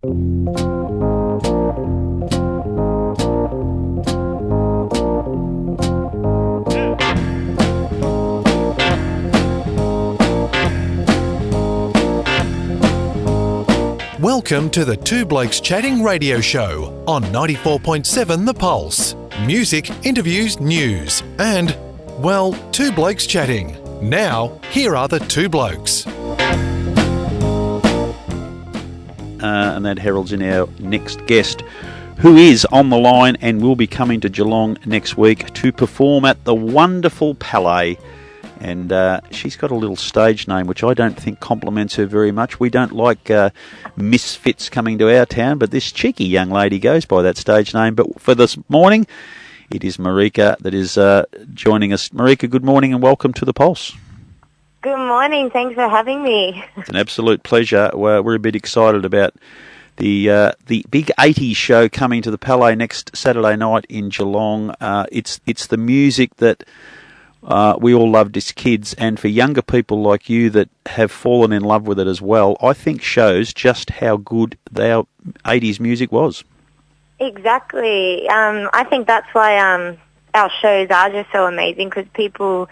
Welcome to the Two Blokes Chatting radio show on 94.7 The Pulse. Music, interviews, news, and, well, Two Blokes Chatting. Now, here are the two blokes. And that heralds in our next guest, who is on the line and will be coming to Geelong next week to perform at the wonderful Palais. And she's got a little stage name which I don't think compliments her very much. We don't like Misfits coming to our town, but this cheeky young lady goes by that stage name. But for this morning, it is Marika that is joining us. Marika, good morning and welcome to The Pulse. Good morning. Thanks for having me. It's an absolute pleasure. We're a bit excited about the big 80s show coming to the Palais next Saturday night in Geelong. It's the music that we all loved as kids, and for younger people like you that have fallen in love with it as well, I think shows just how good our 80s music was. Exactly. I think that's why our shows are just so amazing, because people,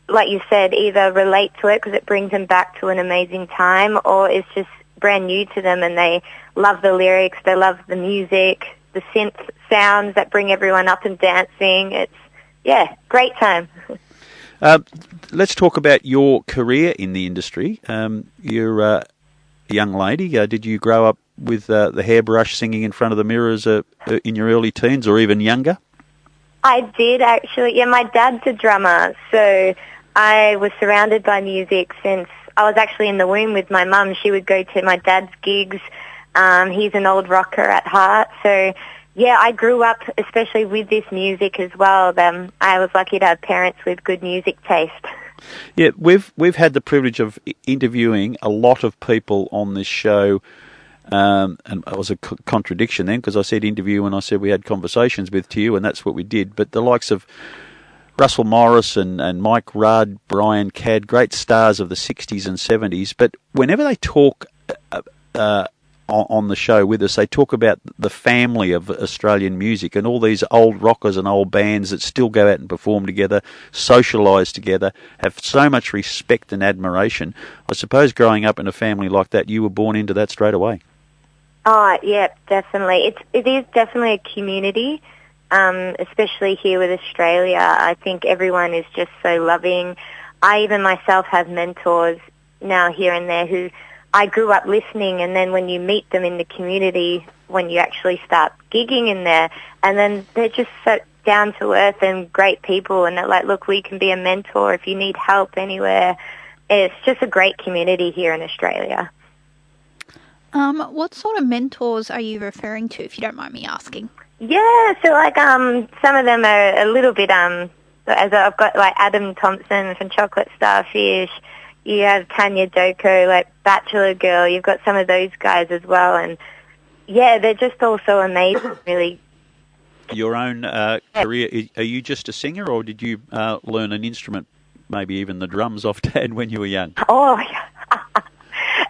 like you said, either relate to it because it brings them back to an amazing time, or it's just brand new to them and they love the lyrics, they love the music, the synth sounds that bring everyone up and dancing. It's, yeah, great time. Let's talk about your career in the industry. You're a young lady. Did you grow up with the hairbrush singing in front of the mirrors in your early teens or even younger? I did, actually. Yeah, my dad's a drummer, so I was surrounded by music since I was actually in the womb with my mum. She would go to my dad's gigs. He's an old rocker at heart, so yeah, I grew up especially with this music as well. I was lucky to have parents with good music taste. Yeah, we've had the privilege of interviewing a lot of people on this show, and it was a contradiction then because I said interview and I said we had conversations with you, and that's what we did. But the likes of Russell Morris and Mike Rudd, Brian Cadd, great stars of the 60s and 70s, but whenever they talk on the show with us, they talk about the family of Australian music and all these old rockers and old bands that still go out and perform together, socialise together, have so much respect and admiration. I suppose growing up in a family like that, you were born into that straight away. Oh, yeah, definitely. It is definitely a community, especially here with Australia. I think everyone is just so loving. I even myself have mentors now here and there who I grew up listening, and then when you meet them in the community, when you actually start gigging in there, and then they're just so down to earth and great people, and they're like, look, we can be a mentor if you need help anywhere. It's just a great community here in Australia. What sort of mentors are you referring to, if you don't mind me asking? Yeah, so like some of them are a little bit, as I've got like Adam Thompson from Chocolate Starfish. You have Tanya Doko, like Bachelor Girl. You've got some of those guys as well. And, yeah, they're just all so amazing, really. Your own career, are you just a singer or did you learn an instrument, maybe even the drums off Dad when you were young? Oh,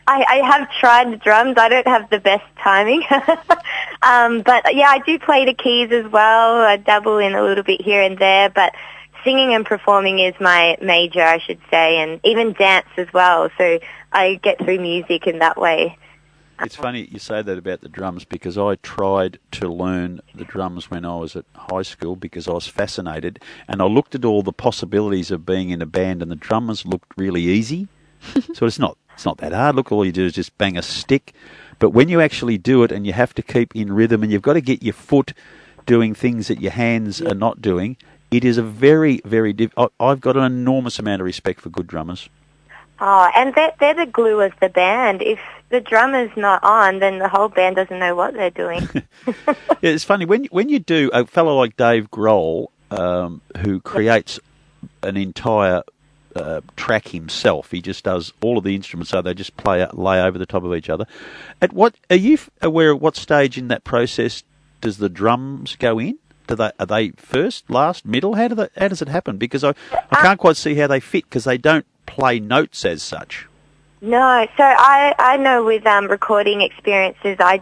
I have tried the drums. I don't have the best timing. But, yeah, I do play the keys as well. I dabble in a little bit here and there, but singing and performing is my major, I should say, and even dance as well. So I get through music in that way. It's funny you say that about the drums because I tried to learn the drums when I was at high school because I was fascinated, and I looked at all the possibilities of being in a band, and the drummers looked really easy. So it's not that hard. Look, all you do is just bang a stick. But when you actually do it and you have to keep in rhythm and you've got to get your foot doing things that your hands are not doing, it is a very, very I've got an enormous amount of respect for good drummers. Oh, and they're the glue of the band. If the drummer's not on, then the whole band doesn't know what they're doing. Yeah, it's funny, when you do, a fellow like Dave Grohl, who creates an entire track himself, he just does all of the instruments, so they just lay over the top of each other. Are you aware at what stage in that process does the drums go in? Are they first, last, middle? How does it happen? Because I can't quite see how they fit because they don't play notes as such. No, so I know with recording experiences, I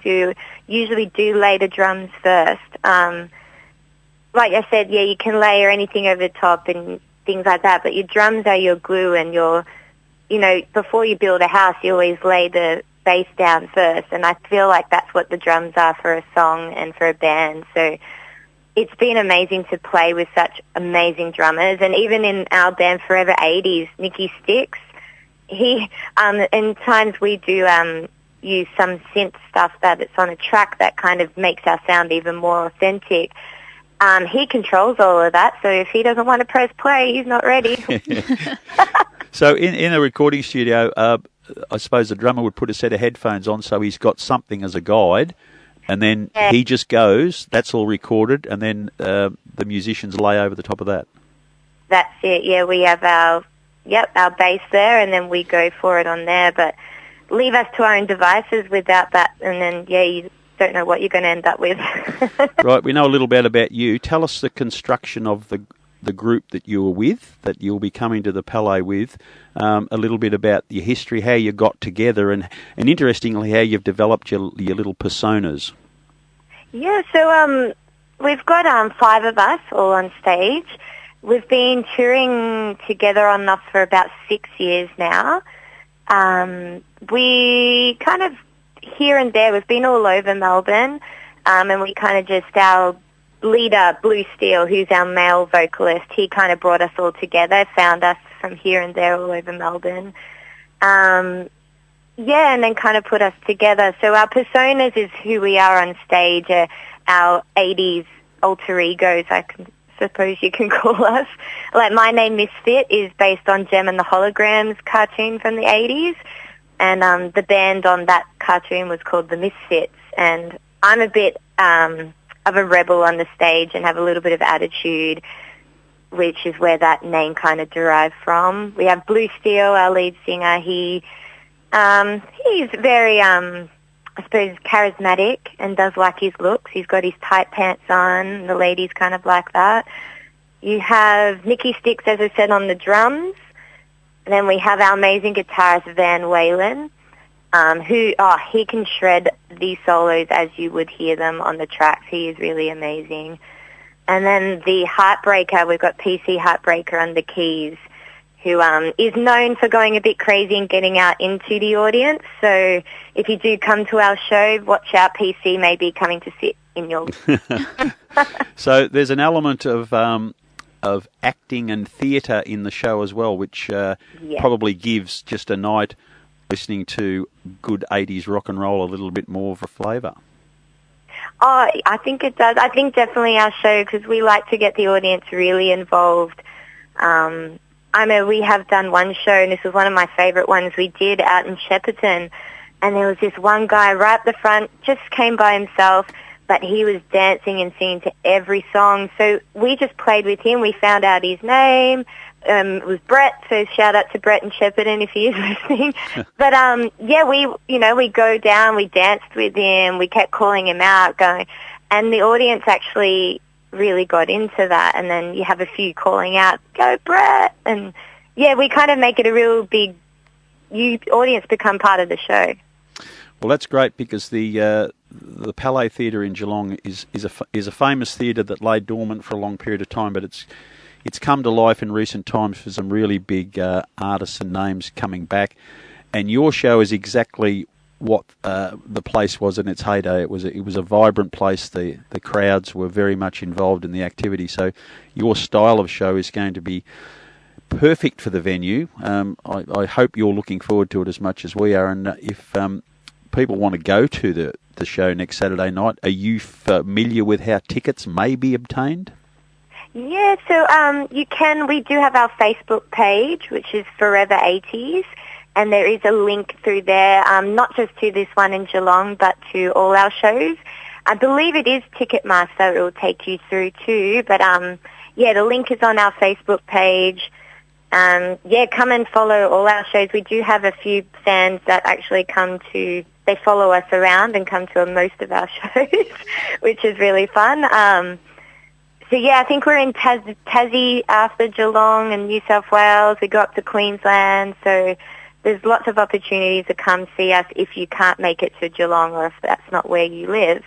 usually do lay the drums first. Like I said, yeah, you can layer anything over the top and things like that, but your drums are your glue, and before you build a house, you always lay the base down first, and I feel like that's what the drums are for a song and for a band. So it's been amazing to play with such amazing drummers, and even in our band Forever80s, Nicky Sticks, he, in times we do use some synth stuff that it's on a track that kind of makes our sound even more authentic. He controls all of that, so if he doesn't want to press play, he's not ready. So in a recording studio, I suppose the drummer would put a set of headphones on so he's got something as a guide, and then he just goes, that's all recorded, and then the musicians lay over the top of that. That's it, yeah. We have our bass there, and then we go for it on there, but leave us to our own devices without that, and then, you don't know what you're going to end up with. Right, we know a little bit about you. Tell us the construction of the group that you were with, that you'll be coming to the Palais with, a little bit about your history, how you got together, and interestingly, how you've developed your little personas. Yeah, so we've got 5 of us all on stage. We've been touring together on and off for about 6 years now. We kind of, here and there, we've been all over Melbourne, and we kind of just, our leader, Blue Steel, who's our male vocalist, he kind of brought us all together, found us from here and there all over Melbourne. And then kind of put us together. So our personas is who we are on stage, our 80s alter egos, I suppose you can call us. Like my name, Misfit, is based on Gem and the Holograms cartoon from the 80s. And the band on that cartoon was called the Misfits. And I'm a bit of a rebel on the stage and have a little bit of attitude, which is where that name kind of derived from. We have Blue Steel, our lead singer. He's very, I suppose, charismatic and does like his looks. He's got his tight pants on. The ladies kind of like that. You have Nicky Sticks, as I said, on the drums. And then we have our amazing guitarist, Van Whalen, he can shred these solos as you would hear them on the tracks. He is really amazing. And then the Heartbreaker, we've got PC Heartbreaker on the keys, who is known for going a bit crazy and getting out into the audience. So if you do come to our show, watch out, PC may be coming to sit in your... So there's an element of acting and theatre in the show as well, which probably gives just a night listening to good 80s rock and roll a little bit more of a flavour. Oh, I think it does. I think definitely our show, because we like to get the audience really involved. I know we have done one show, and this was one of my favourite ones we did out in Shepparton, and there was this one guy right at the front, just came by himself, but he was dancing and singing to every song. So we just played with him. We found out his name. It was Brett, so shout out to Brett in Shepparton if he is listening. But we go down, we danced with him, we kept calling him out, and the audience actually really got into that. And then you have a few calling out, "Go Brett!" And we kind of make it a real big. Audience become part of the show. Well, that's great, because the Palais Theatre in Geelong is a famous theatre that lay dormant for a long period of time, but it's come to life in recent times for some really big artists and names coming back. And your show is exactly what the place was in its heyday. It was a vibrant place. The crowds were very much involved in the activity. So your style of show is going to be perfect for the venue. I hope you're looking forward to it as much as we are. And if people want to go to the show next Saturday night, are you familiar with how tickets may be obtained? Yeah, so you can. We do have our Facebook page, which is Forever80s, and there is a link through there, not just to this one in Geelong, but to all our shows. I believe it is Ticketmaster it will take you through too, but the link is on our Facebook page. Come and follow all our shows. We do have a few fans that actually they follow us around and come to most of our shows, which is really fun. I think we're in Tassie after Geelong and New South Wales. We go up to Queensland. So, there's lots of opportunities to come see us if you can't make it to Geelong or if that's not where you live.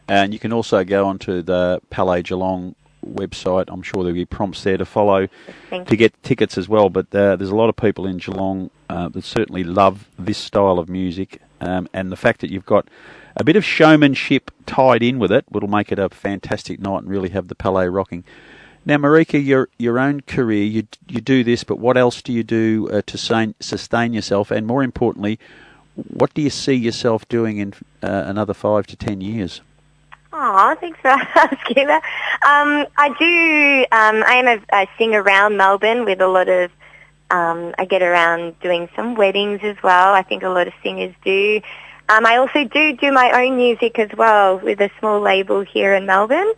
And you can also go onto the Palais Geelong website. I'm sure there'll be prompts there to follow to get tickets as well. But there's a lot of people in Geelong that certainly love this style of music, and the fact that you've got a bit of showmanship tied in with it will make it a fantastic night and really have the Palais rocking. Now, Marika, your own career, you do this, but what else do you do to sustain yourself? And more importantly, what do you see yourself doing in another 5 to 10 years? Oh, thanks for asking that. I sing around Melbourne with a lot of, I get around doing some weddings as well. I think a lot of singers do. I also do my own music as well with a small label here in Melbourne,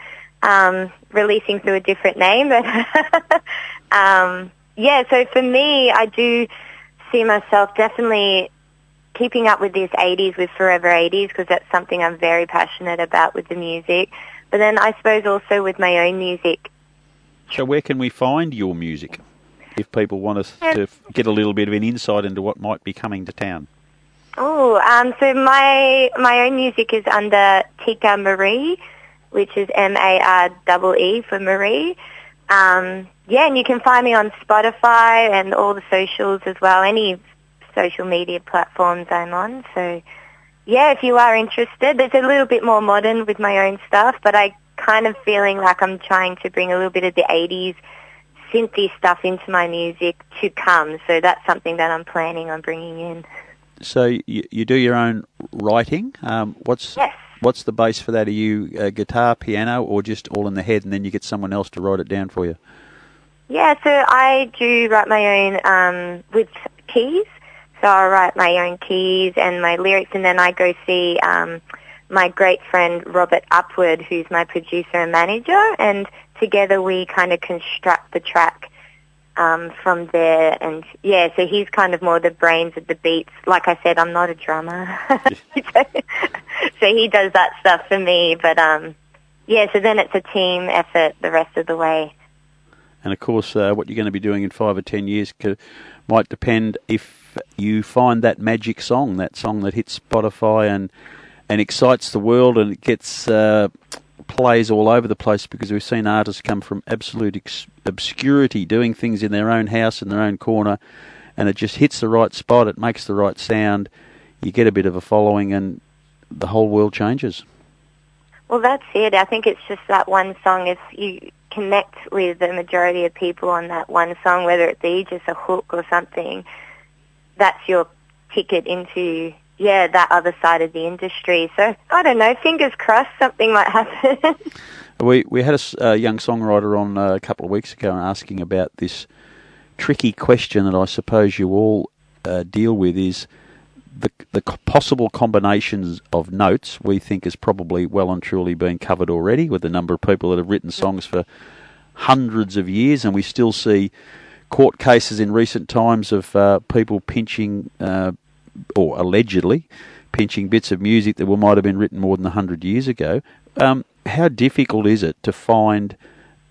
releasing through a different name. But so for me, I do see myself definitely keeping up with this 80s with Forever80s because that's something I'm very passionate about with the music. But then I suppose also with my own music. So where can we find your music if people want us to get a little bit of an insight into what might be coming to town? Oh, so my own music is under Tika Marie, which is MAREE for Marie. And you can find me on Spotify and all the socials as well, any social media platforms I'm on. So, if you are interested, it's a little bit more modern with my own stuff, but I kind of feeling like I'm trying to bring a little bit of the 80s synthy stuff into my music to come. So that's something that I'm planning on bringing in. So you do your own writing. What's the base for that? Are you guitar, piano, or just all in the head and then you get someone else to write it down for you? Yeah, so I do write my own with keys. So I write my own keys and my lyrics, and then I go see my great friend Robert Upward, who's my producer and manager, and together we kind of construct the track from there. And so he's kind of more the brains of the beats. Like I said, I'm not a drummer, so he does that stuff for me. But so then it's a team effort the rest of the way. And of course, what you're going to be doing in 5 or 10 years might depend if you find that magic song, that song that hits Spotify and excites the world, and it gets plays all over the place, because we've seen artists come from absolute obscurity doing things in their own house, in their own corner, and it just hits the right spot, it makes the right sound, you get a bit of a following, and the whole world changes. Well, that's it. I think it's just that one song. If you connect with the majority of people on that one song, whether it be just a hook or something, that's your ticket into, that other side of the industry. So, I don't know, fingers crossed something might happen. We had a young songwriter on a couple of weeks ago asking about this tricky question that I suppose you all deal with, is the possible combinations of notes. We think is probably well and truly been covered already with the number of people that have written songs for hundreds of years, and we still see court cases in recent times of people pinching or allegedly pinching bits of music that might have been written more than 100 years ago. How difficult is it to find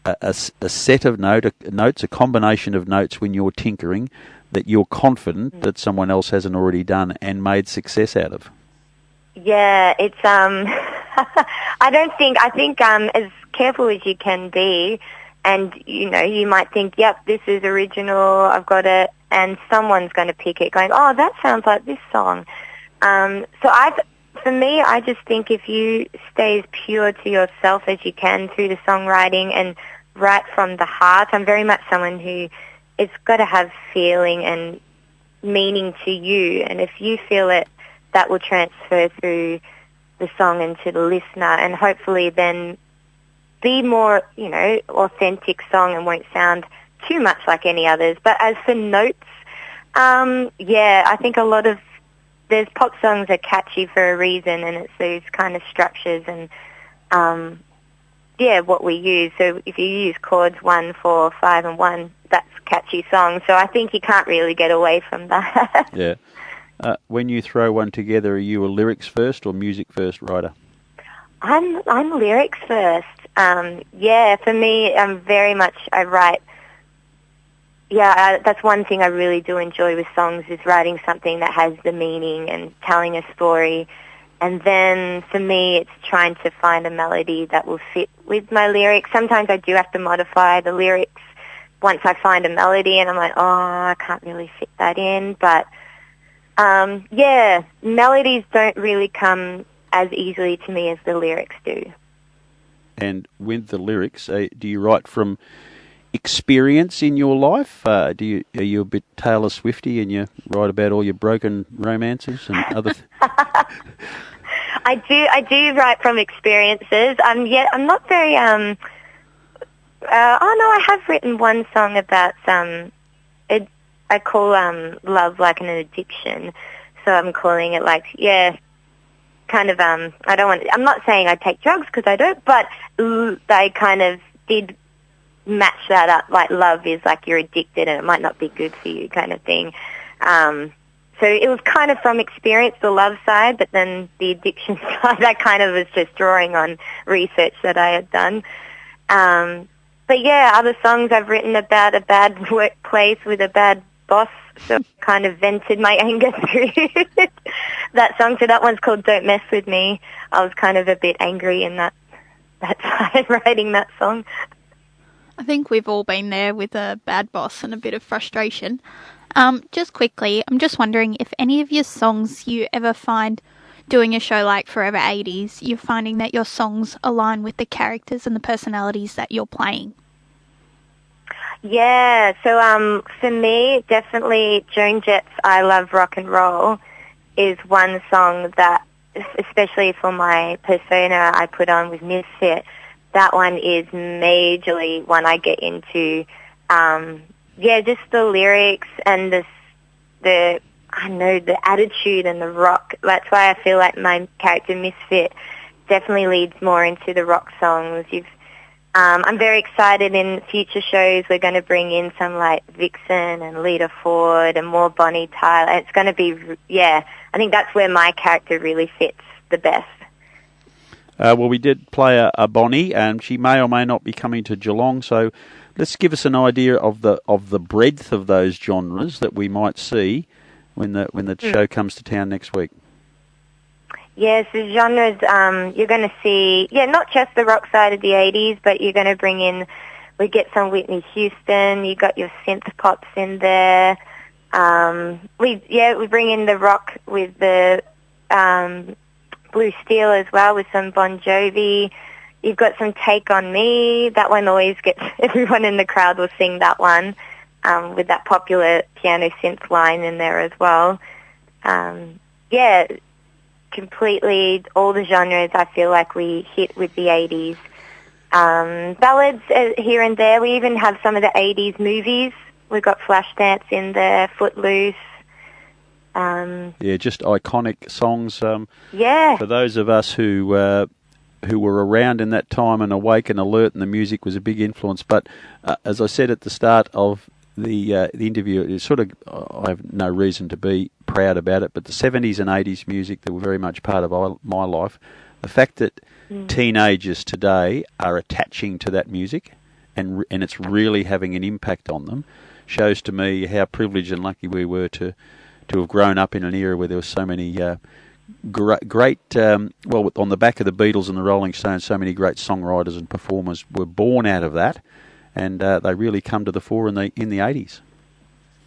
a set of notes, a combination of notes when you're tinkering, that you're confident that someone else hasn't already done and made success out of? Yeah, it's I think as careful as you can be, and you might think, yep, this is original, I've got it, and someone's going to pick it going, oh, that sounds like this song. For me, I just think if you stay as pure to yourself as you can through the songwriting and write from the heart, I'm very much someone who, it's got to have feeling and meaning to you, and if you feel it, that will transfer through the song and to the listener, and hopefully then be more, authentic song and won't sound too much like any others. But as for notes, I think there's pop songs that are catchy for a reason, and it's those kind of structures and, what we use. So if you use chords 1, 4, 5 and 1, that's catchy song. So I think you can't really get away from that. Yeah. When you throw one together, are you a lyrics first or music first writer? I'm lyrics first. For me, I'm very much, I write, that's one thing I really do enjoy with songs, is writing something that has the meaning and telling a story. And then for me, it's trying to find a melody that will fit with my lyrics. Sometimes I do have to modify the lyrics once I find a melody, and I'm like, oh, I can't really fit that in. But melodies don't really come as easily to me as the lyrics do. And with the lyrics, do you write from experience in your life? Are you a bit Taylor Swifty and you write about all your broken romances and other? I do write from experiences. I'm not very. I have written one song about I call love like an addiction. So I'm calling it like kind of. I'm not saying I take drugs, because I don't, but they kind of did match that up, like love is like you're addicted and it might not be good for you kind of thing. So it was kind of from experience, the love side, but then the addiction side, I kind of was just drawing on research that I had done. But yeah, other songs I've written about a bad workplace with a bad boss, so kind of vented my anger through that song. So that one's called Don't Mess With Me. I was kind of a bit angry in that side writing that song. I think we've all been there with a bad boss and a bit of frustration. Just quickly, I'm just wondering if any of your songs you ever find doing a show like Forever80s, you're finding that your songs align with the characters and the personalities that you're playing. Yeah, so for me, definitely Joan Jett's I Love Rock and Roll is one song that, especially for my persona I put on with Misfit, that one is majorly one I get into. Just the lyrics and the attitude and the rock. That's why I feel like my character Misfit definitely leads more into the rock songs. I'm very excited in future shows. We're going to bring in some like Vixen and Lita Ford and more Bonnie Tyler. It's going to be, I think that's where my character really fits the best. Well, we did play a Bonnie, and she may or may not be coming to Geelong. So, let's give us an idea of the breadth of those genres that we might see when the show comes to town next week. Yes, the genres. You're going to see, not just the rock side of the 80s, but you're going to bring in. We get some Whitney Houston. You got your synth pops in there. We bring in the rock with the Blue Steel as well, with some Bon Jovi. You've got some Take On Me. That one always gets, everyone in the crowd will sing that one, with that popular piano synth line in there as well. Completely all the genres I feel like we hit with the 80s. Ballads here and there. We even have some of the 80s movies. We've got Flashdance in there, Footloose. Just iconic songs. For those of us who were around in that time and awake and alert, and the music was a big influence. But as I said at the start of the interview, it's sort of, I have no reason to be proud about it, but the 70s and 80s music that were very much part of my life, the fact that teenagers today are attaching to that music and it's really having an impact on them, shows to me how privileged and lucky we were to have grown up in an era where there were so many great, on the back of the Beatles and the Rolling Stones, so many great songwriters and performers were born out of that, and they really come to the fore in the 80s.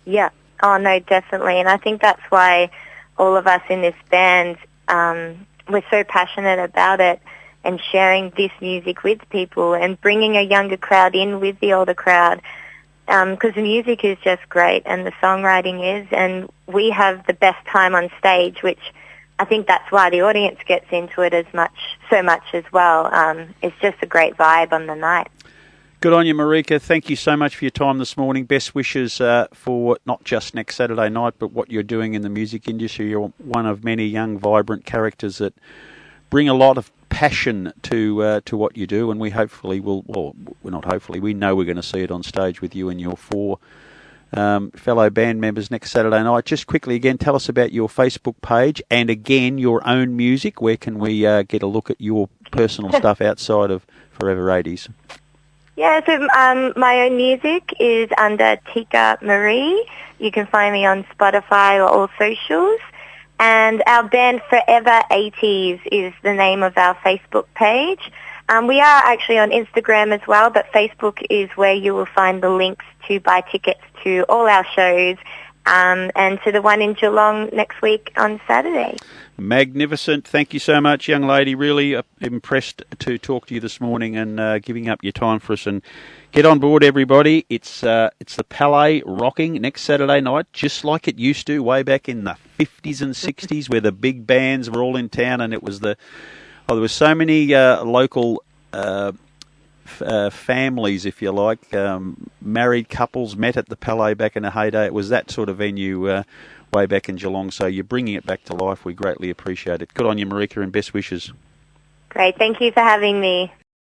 Yeah. Oh, no, definitely. And I think that's why all of us in this band, we're so passionate about it and sharing this music with people and bringing a younger crowd in with the older crowd, because the music is just great and the songwriting is, and we have the best time on stage, which I think that's why the audience gets into it so much as well. It's just a great vibe on the night. Good on you, Marika. Thank you so much for your time this morning. Best wishes for not just next Saturday night, but what you're doing in the music industry. You're one of many young, vibrant characters that bring a lot of passion to what you do, and we hopefully will. Well, we're not hopefully. We know we're going to see it on stage with you and your four fellow band members next Saturday night. Just quickly again, tell us about your Facebook page and again your own music. Where can we get a look at your personal stuff outside of Forever80s? Yeah, so my own music is under Tika Marie. You can find me on Spotify or all socials. And our band Forever80s is the name of our Facebook page. We are actually on Instagram as well, but Facebook is where you will find the links to buy tickets to all our shows and to the one in Geelong next week on Saturday. Magnificent. Thank you so much, young lady. Really impressed to talk to you this morning and giving up your time for us. And get on board, everybody. It's the Palais rocking next Saturday night, just like it used to way back in the 50s and 60s, where the big bands were all in town, and it was there were so many local families, if you like, married couples met at the Palais back in the heyday. It was that sort of venue way back in Geelong, so you're bringing it back to life. We greatly appreciate it. Good on you, Marika, and best wishes. Great. Thank you for having me.